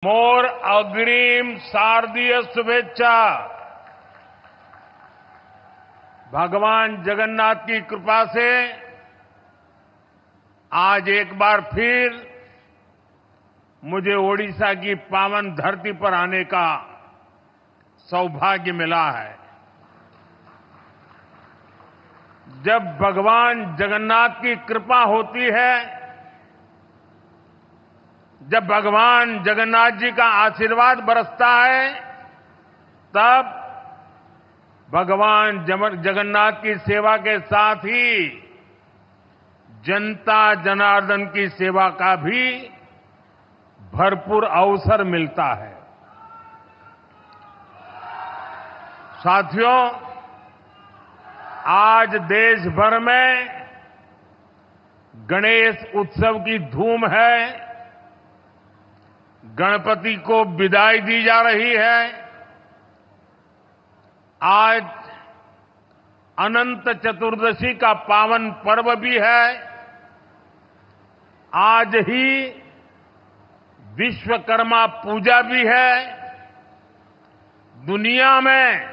मोर अग्रिम शारदीय शुभेच्छा। भगवान जगन्नाथ की कृपा से आज एक बार फिर मुझे ओडिशा की पावन धरती पर आने का सौभाग्य मिला है। जब भगवान जगन्नाथ की कृपा होती है, जब भगवान जगन्नाथ जी का आशीर्वाद बरसता है, तब भगवान जगन्नाथ की सेवा के साथ ही जनता जनार्दन की सेवा का भी भरपूर अवसर मिलता है। साथियों, आज देश भर में गणेश उत्सव की धूम है। गणपति को विदाई दी जा रही है। आज अनंत चतुर्दशी का पावन पर्व भी है। आज ही विश्वकर्मा पूजा भी है। दुनिया में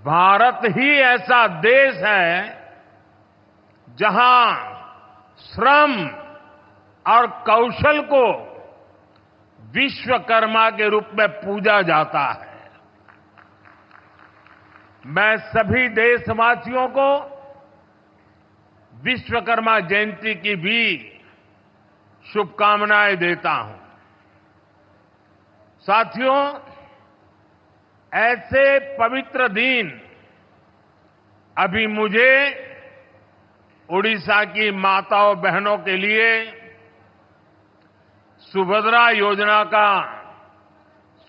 भारत ही ऐसा देश है जहां श्रम और कौशल को विश्वकर्मा के रूप में पूजा जाता है। मैं सभी देशवासियों को विश्वकर्मा जयंती की भी शुभकामनाएं देता हूं। साथियों, ऐसे पवित्र दिन अभी मुझे ओडिशा की माताओं बहनों के लिए सुभद्रा योजना का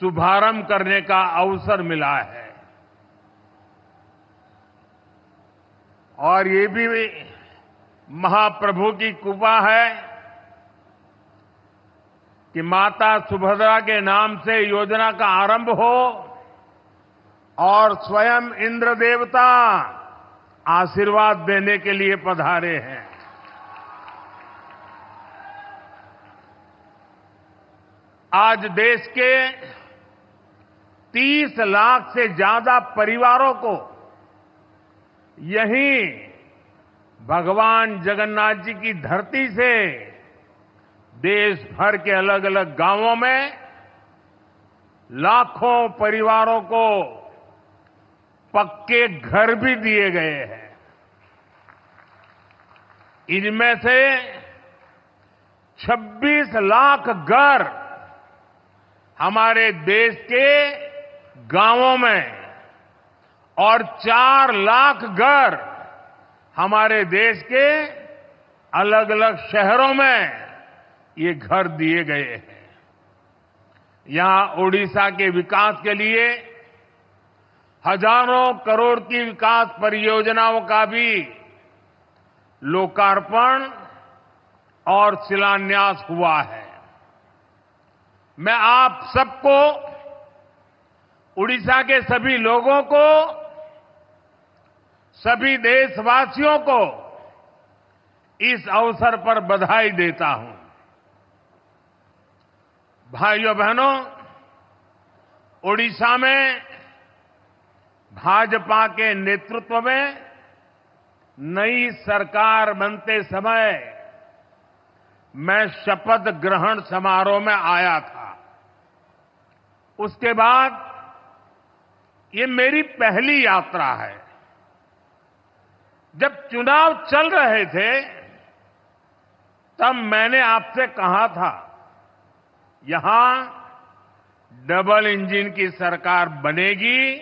शुभारंभ करने का अवसर मिला है। और ये भी महाप्रभु की कृपा है कि माता सुभद्रा के नाम से योजना का आरंभ हो और स्वयं इंद्र देवता आशीर्वाद देने के लिए पधारे हैं। आज देश के 30 लाख से ज्यादा परिवारों को यहीं भगवान जगन्नाथ जी की धरती से देश भर के अलग अलग गांवों में लाखों परिवारों को पक्के घर भी दिए गए हैं। इनमें से 26 लाख घर हमारे देश के गांवों में और 4 लाख घर हमारे देश के अलग अलग शहरों में ये घर दिए गए हैं। यहां ओडिशा के विकास के लिए हजारों करोड़ की विकास परियोजनाओं का भी लोकार्पण और शिलान्यास हुआ है। मैं आप सबको, उड़ीसा के सभी लोगों को, सभी देशवासियों को इस अवसर पर बधाई देता हूं। भाइयों बहनों, ओडिशा में भाजपा के नेतृत्व में नई सरकार बनते समय मैं शपथ ग्रहण समारोह में आया था। उसके बाद ये मेरी पहली यात्रा है। जब चुनाव चल रहे थे तब मैंने आपसे कहा था, यहां डबल इंजन की सरकार बनेगी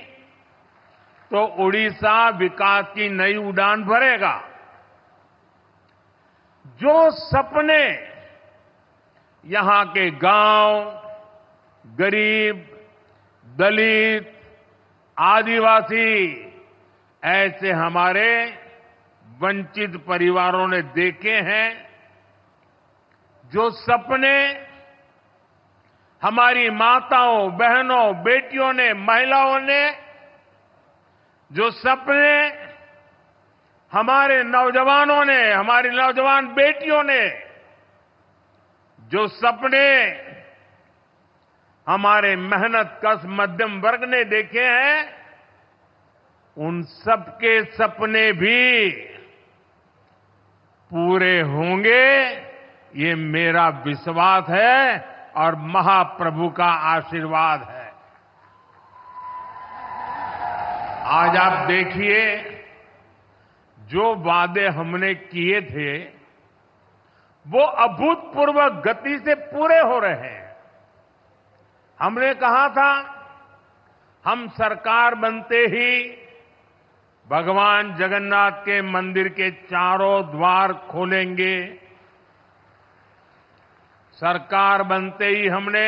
तो ओडिशा विकास की नई उड़ान भरेगा। जो सपने यहां के गांव, गरीब, दलित, आदिवासी, ऐसे हमारे वंचित परिवारों ने देखे हैं, जो सपने हमारी माताओं, बहनों, बेटियों ने, महिलाओं ने, जो सपने हमारे नौजवानों ने, हमारी नौजवान बेटियों ने जो सपने हमारे मेहनत कश मध्यम वर्ग ने देखे हैं, उन सबके सपने भी पूरे होंगे, ये मेरा विश्वास है और महाप्रभु का आशीर्वाद है। आज आप देखिए, जो वादे हमने किए थे वो अभूतपूर्व गति से पूरे हो रहे हैं। हमने कहा था हम सरकार बनते ही भगवान जगन्नाथ के मंदिर के चारों द्वार खोलेंगे। सरकार बनते ही हमने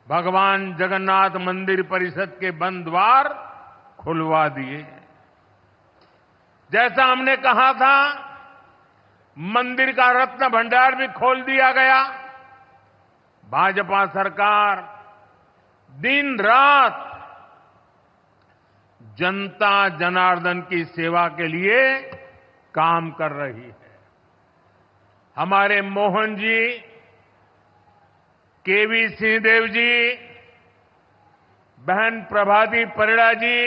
भगवान जगन्नाथ मंदिर परिषद के बंद द्वार खुलवा दिए। जैसा हमने कहा था, मंदिर का रत्न भंडार भी खोल दिया गया। भाजपा सरकार दिन रात जनता जनार्दन की सेवा के लिए काम कर रही है। हमारे मोहन जी, केवी सिंहदेव जी, बहन प्रभाती परिड़ा जी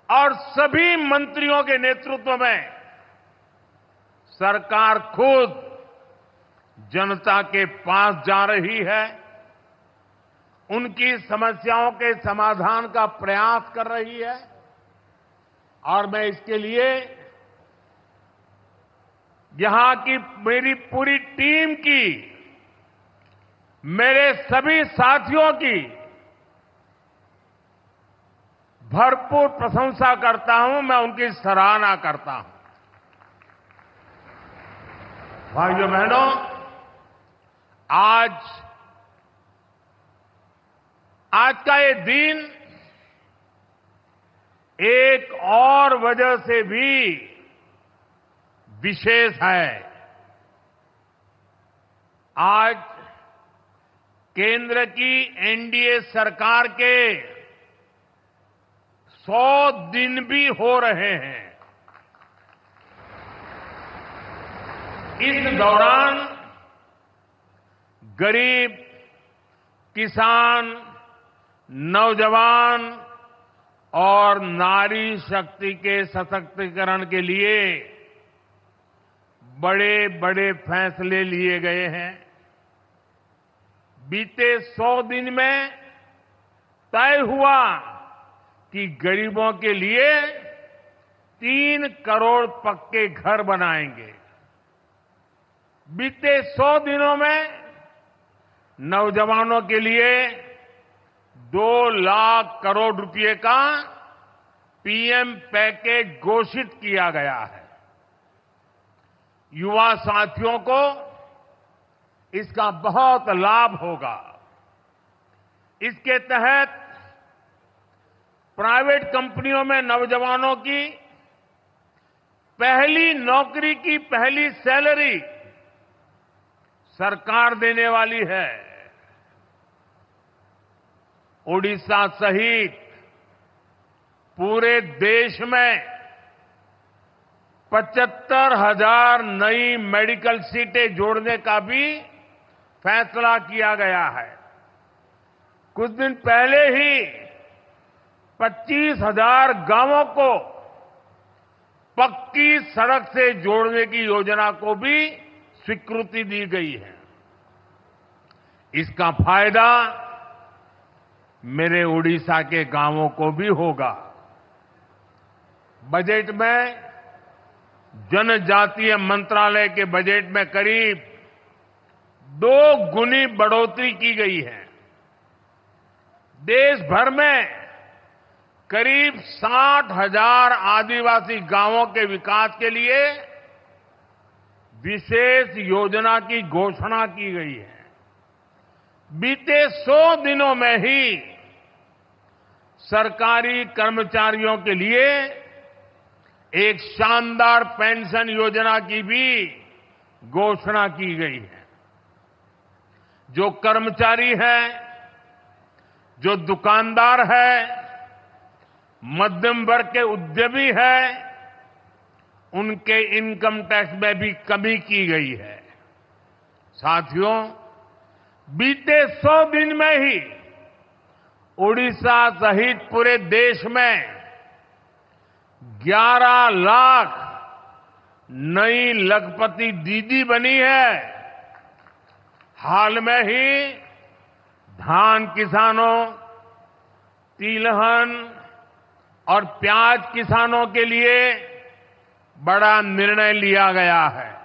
और सभी मंत्रियों के नेतृत्व में सरकार खुद जनता के पास जा रही है, उनकी समस्याओं के समाधान का प्रयास कर रही है। और मैं इसके लिए यहां की मेरी पूरी टीम की, मेरे सभी साथियों की भरपूर प्रशंसा करता हूं, मैं उनकी सराहना करता हूं। भाइयों बहनों, आज का ये दिन एक और वजह से भी विशेष है। आज केंद्र की एनडीए सरकार के 100 दिन भी हो रहे हैं। इस दौरान गरीब, किसान, नौजवान और नारी शक्ति के सशक्तिकरण के लिए बड़े बड़े फैसले लिए गए हैं। बीते 100 दिन में तय हुआ कि गरीबों के लिए 3 करोड़ पक्के घर बनाएंगे। बीते 100 दिनों में नौजवानों के लिए 2 लाख करोड़ रुपए का पीएम पैकेज घोषित किया गया है। युवा साथियों को इसका बहुत लाभ होगा। इसके तहत प्राइवेट कंपनियों में नौजवानों की पहली नौकरी की पहली सैलरी सरकार देने वाली है। ओडिशा सहित पूरे देश में 75,000 नई मेडिकल सीटें जोड़ने का भी फैसला किया गया है। कुछ दिन पहले ही 25,000 गांवों को पक्की सड़क से जोड़ने की योजना को भी स्वीकृति दी गई है। इसका फायदा मेरे ओडिशा के गांवों को भी होगा। बजट में जनजातीय मंत्रालय के बजट में करीब 2 गुनी बढ़ोतरी की गई है। देश भर में करीब 60,000 आदिवासी गांवों के विकास के लिए विशेष योजना की घोषणा की गई है। बीते 100 दिनों में ही सरकारी कर्मचारियों के लिए एक शानदार पेंशन योजना की भी घोषणा की गई है। जो कर्मचारी है, जो दुकानदार है, मध्यम वर्ग के उद्यमी है, उनके इनकम टैक्स में भी कमी की गई है। साथियों, बीते 100 दिन में ही ओडिशा सहित पूरे देश में 11 लाख नई लखपति दीदी बनी है। हाल में ही धान किसानों, तिलहन और प्याज किसानों के लिए बड़ा निर्णय लिया गया है।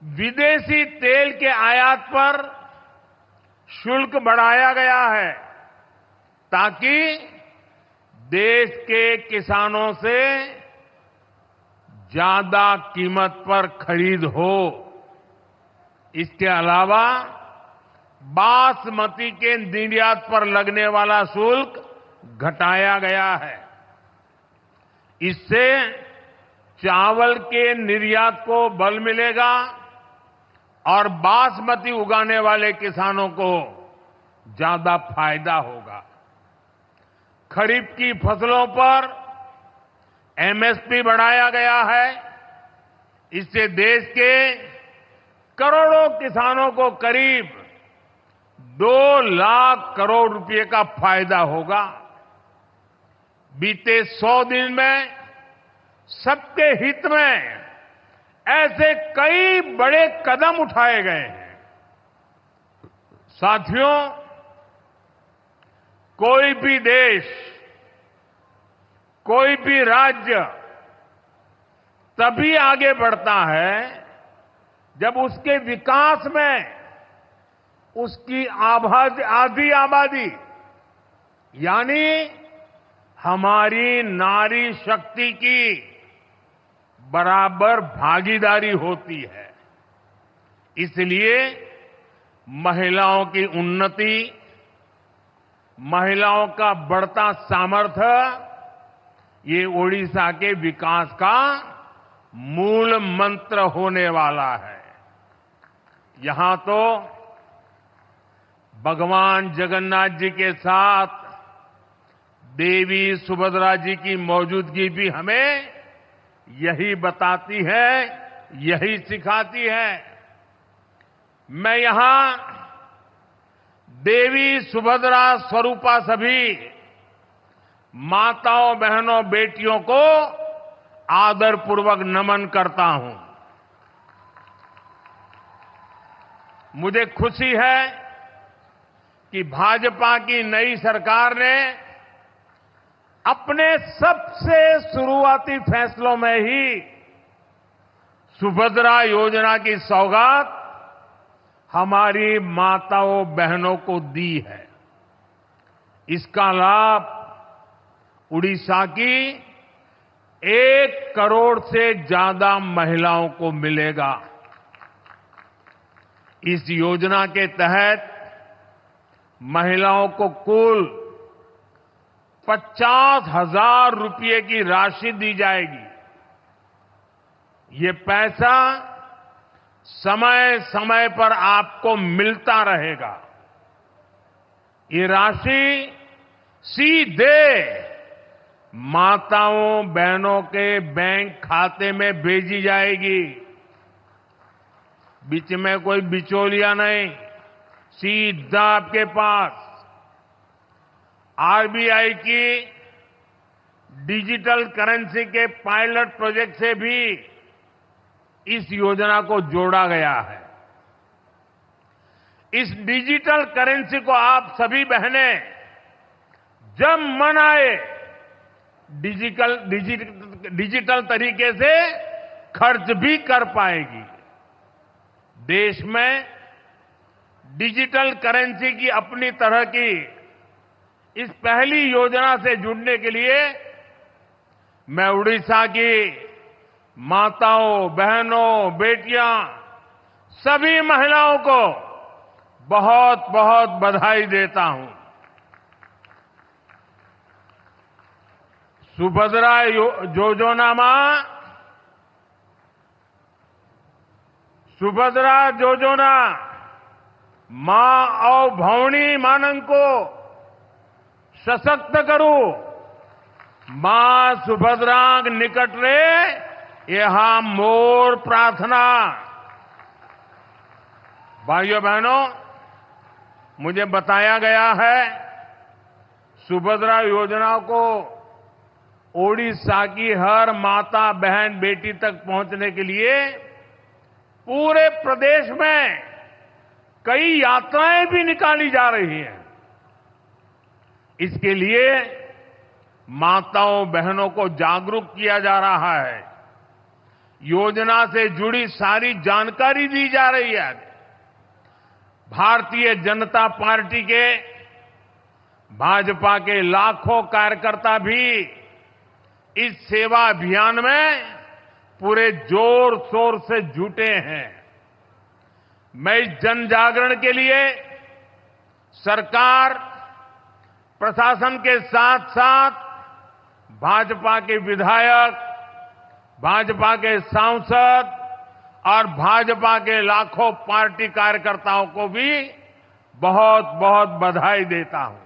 विदेशी तेल के आयात पर शुल्क बढ़ाया गया है ताकि देश के किसानों से ज्यादा कीमत पर खरीद हो। इसके अलावा बासमती के निर्यात पर लगने वाला शुल्क घटाया गया है। इससे चावल के निर्यात को बल मिलेगा और बासमती उगाने वाले किसानों को ज्यादा फायदा होगा। खरीफ की फसलों पर एमएसपी बढ़ाया गया है। इससे देश के करोड़ों किसानों को करीब 2 लाख करोड़ रुपए का फायदा होगा। बीते 100 दिन में सबके हित में ऐसे कई बड़े कदम उठाए गए हैं। साथियों, कोई भी देश, कोई भी राज्य तभी आगे बढ़ता है जब उसके विकास में उसकी आधी आबादी यानी हमारी नारी शक्ति की बराबर भागीदारी होती है। इसलिए महिलाओं की उन्नति, महिलाओं का बढ़ता सामर्थ्य ये ओडिशा के विकास का मूल मंत्र होने वाला है। यहां तो भगवान जगन्नाथ जी के साथ देवी सुभद्रा जी की मौजूदगी भी हमें यही बताती है, यही सिखाती है। मैं यहां देवी सुभद्रा स्वरूपा सभी माताओं, बहनों, बेटियों को आदरपूर्वक नमन करता हूं। मुझे खुशी है कि भाजपा की नई सरकार ने अपने सबसे शुरुआती फैसलों में ही सुभद्रा योजना की सौगात हमारी माताओं, बहनों को दी है। इसका लाभ उड़ीसा की 1 करोड़ से ज्यादा महिलाओं को मिलेगा। इस योजना के तहत महिलाओं को कुल 50,000 रुपये की राशि दी जाएगी। ये पैसा समय समय पर आपको मिलता रहेगा। ये राशि सीधे माताओं, बहनों के बैंक खाते में भेजी जाएगी। बीच में कोई बिचौलिया नहीं, सीधा आपके पास। आरबीआई की डिजिटल करेंसी के पायलट प्रोजेक्ट से भी इस योजना को जोड़ा गया है। इस डिजिटल करेंसी को आप सभी बहनें जब मन आए डिजिटल तरीके से खर्च भी कर पाएगी। देश में डिजिटल करेंसी की अपनी तरह की इस पहली योजना से जुड़ने के लिए मैं उड़ीसा की माताओं, बहनों, बेटियां, सभी महिलाओं को बहुत बहुत बधाई देता हूं। सुभद्रा योजना मां और भौणी मानन को सशक्त करू। मां सुभद्रांग निकट रे यहा मोर प्रार्थना। भाइयों बहनों, मुझे बताया गया है सुभद्रा योजना को ओडिशा की हर माता, बहन, बेटी तक पहुंचने के लिए पूरे प्रदेश में कई यात्राएं भी निकाली जा रही हैं। इसके लिए माताओं, बहनों को जागरूक किया जा रहा है। योजना से जुड़ी सारी जानकारी दी जा रही है। भारतीय जनता पार्टी के, भाजपा के लाखों कार्यकर्ता भी इस सेवा अभियान में पूरे जोर शोर से जुटे हैं। मैं इस जन जागरण के लिए सरकार, प्रशासन के साथ साथ भाजपा के विधायक, भाजपा के सांसद और भाजपा के लाखों पार्टी कार्यकर्ताओं को भी बहुत बहुत बधाई देता हूं।